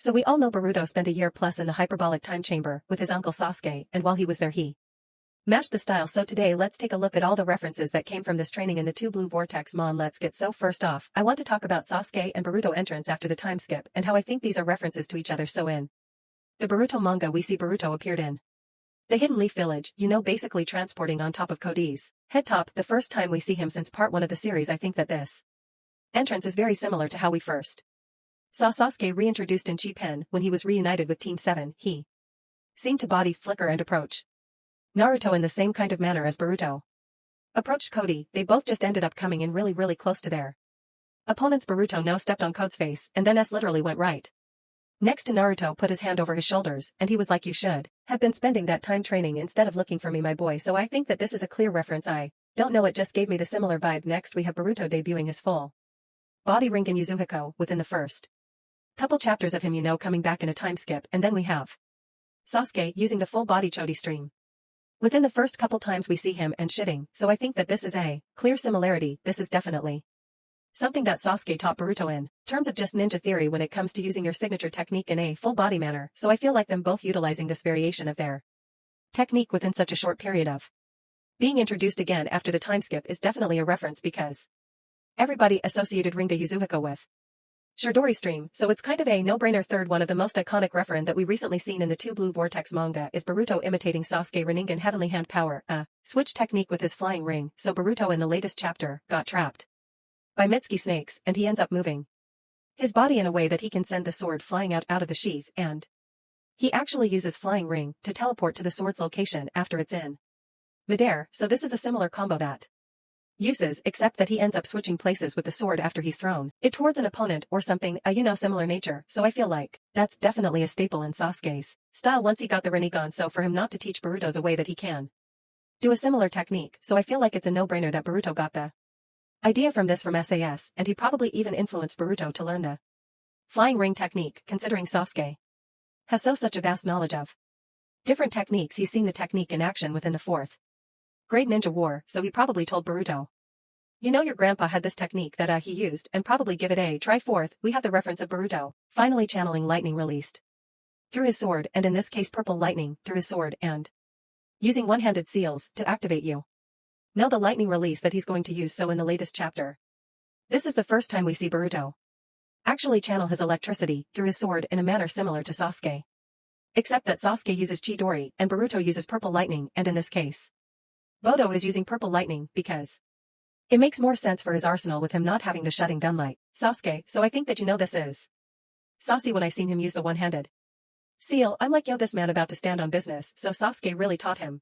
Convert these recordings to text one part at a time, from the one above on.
So we all know Boruto spent a year plus in the hyperbolic time chamber with his uncle Sasuke, and while he was there he mashed the style. So today let's take a look at all the references that came from this training in the two blue Vortex mon. Let's get so first off, I want to talk about Sasuke and Boruto entrance after the time skip and how I think these are references to each other. So in the Boruto manga we see Boruto appeared in the Hidden Leaf Village, basically transporting on top of Cody's head top the first time we see him since part 1 of the series. I think that this entrance is very similar to how we first saw Sasuke reintroduced in Chi Pen when he was reunited with Team 7. He seemed to body, flicker and approach Naruto in the same kind of manner as Boruto approached Cody. They both just ended up coming in really close to their opponents. Boruto now stepped on Code's face and then literally went right next to Naruto, put his hand over his shoulders, and he was like, you should have been spending that time training instead of looking for me, my boy. So I think that this is a clear reference. I don't know, it just gave me the similar vibe. Next we have Boruto debuting his full body Rinken Yuzuhiko within the first couple chapters of him, coming back in a time skip, and then we have Sasuke using the full body Chodi stream within the first couple times we see him and shitting. So I think that this is a clear similarity. This is definitely something that Sasuke taught Boruto in terms of just ninja theory when it comes to using your signature technique in a full body manner. So I feel like them both utilizing this variation of their technique within such a short period of being introduced again after the time skip is definitely a reference, because everybody associated Ringa Yuzuhiko with Shidori stream, so it's kind of a no-brainer. Third, one of the most iconic reference that we recently seen in the two blue Vortex manga is Boruto imitating Sasuke Rinnegan Heavenly Hand Power, a switch technique with his flying ring. So Boruto in the latest chapter got trapped by Mitsuki snakes, and he ends up moving his body in a way that he can send the sword flying out of the sheath, and he actually uses flying ring to teleport to the sword's location after it's in midair. So this is a similar combo that uses, except that he ends up switching places with the sword after he's thrown it towards an opponent or something, similar nature. So I feel like that's definitely a staple in Sasuke's style once he got the Rinnegan. So for him not to teach Boruto's a way that he can do a similar technique, so I feel like it's a no-brainer that Boruto got the idea from this from SAS, and he probably even influenced Boruto to learn the flying ring technique, considering Sasuke has such a vast knowledge of different techniques. He's seen the technique in action within the 4th grade ninja war, so he probably told Boruto, your grandpa had this technique that he used, and probably give it a try. Fourth, we have the reference of Boruto finally channeling lightning released through his sword, and in this case purple lightning through his sword, and using one-handed seals to activate the lightning release that he's going to use. So in the latest chapter, this is the first time we see Boruto actually channel his electricity through his sword in a manner similar to Sasuke, except that Sasuke uses Chidori and Boruto uses purple lightning, and in this case Bodo is using purple lightning because it makes more sense for his arsenal with him not having the shutting down light Sasuke. So I think that this is saucy. When I seen him use the one-handed seal, I'm like, this man about to stand on business. So Sasuke really taught him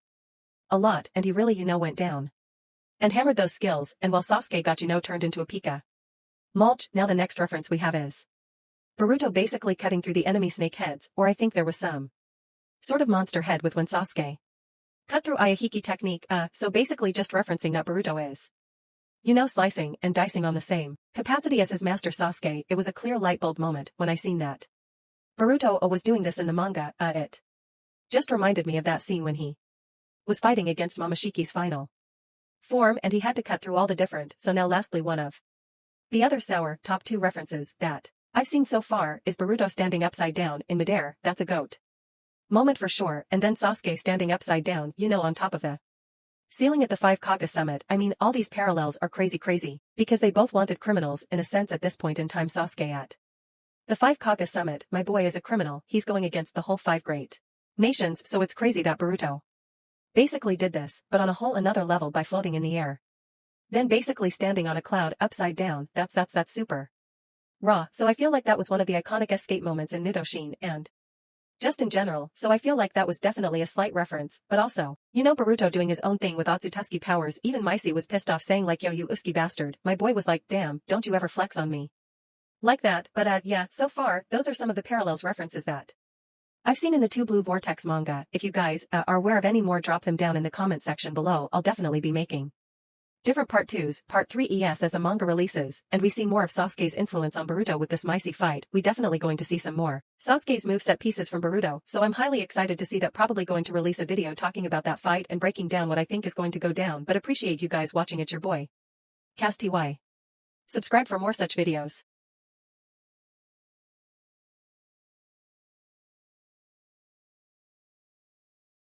a lot, and he really went down and hammered those skills, and while Sasuke got turned into a Pika mulch. Now the next reference we have is Boruto basically cutting through the enemy snake heads, or I think there was some sort of monster head with when Sasuke cut through Ayahiki technique, so basically just referencing that Boruto is slicing and dicing on the same capacity as his master Sasuke. It was a clear light bulb moment when I seen that Boruto was doing this in the manga. It just reminded me of that scene when he was fighting against Momoshiki's final form, and he had to cut through all the different. So now lastly, one of the other sour top 2 references that I've seen so far is Boruto standing upside down in midair. That's a goat moment for sure, and then Sasuke standing upside down, on top of the ceiling at the 5 Kage summit. I mean, all these parallels are crazy, because they both wanted criminals in a sense at this point in time. Sasuke at the 5 Kage summit, my boy is a criminal, he's going against the whole 5 great nations, so it's crazy that Boruto basically did this, but on a whole another level by floating in the air. Then basically standing on a cloud upside down. That's super raw. So I feel like that was one of the iconic escape moments in Nidoshin, and just in general, so I feel like that was definitely a slight reference, but also, Boruto doing his own thing with Otsutsuki powers. Even Maisi was pissed off saying like, yo you Uski bastard. My boy was like, damn, don't you ever flex on me like that. But yeah, so far, those are some of the parallels references that I've seen in the two blue Vortex manga. If you guys are aware of any more, drop them down in the comment section below. I'll definitely be making different part 2s, part 3 as the manga releases, and we see more of Sasuke's influence on Boruto with this Maisi fight. We definitely going to see some more Sasuke's moveset pieces from Boruto, so I'm highly excited to see that. Probably going to release a video talking about that fight and breaking down what I think is going to go down, but appreciate you guys watching. It's your boy, Cas TY. Subscribe for more such videos.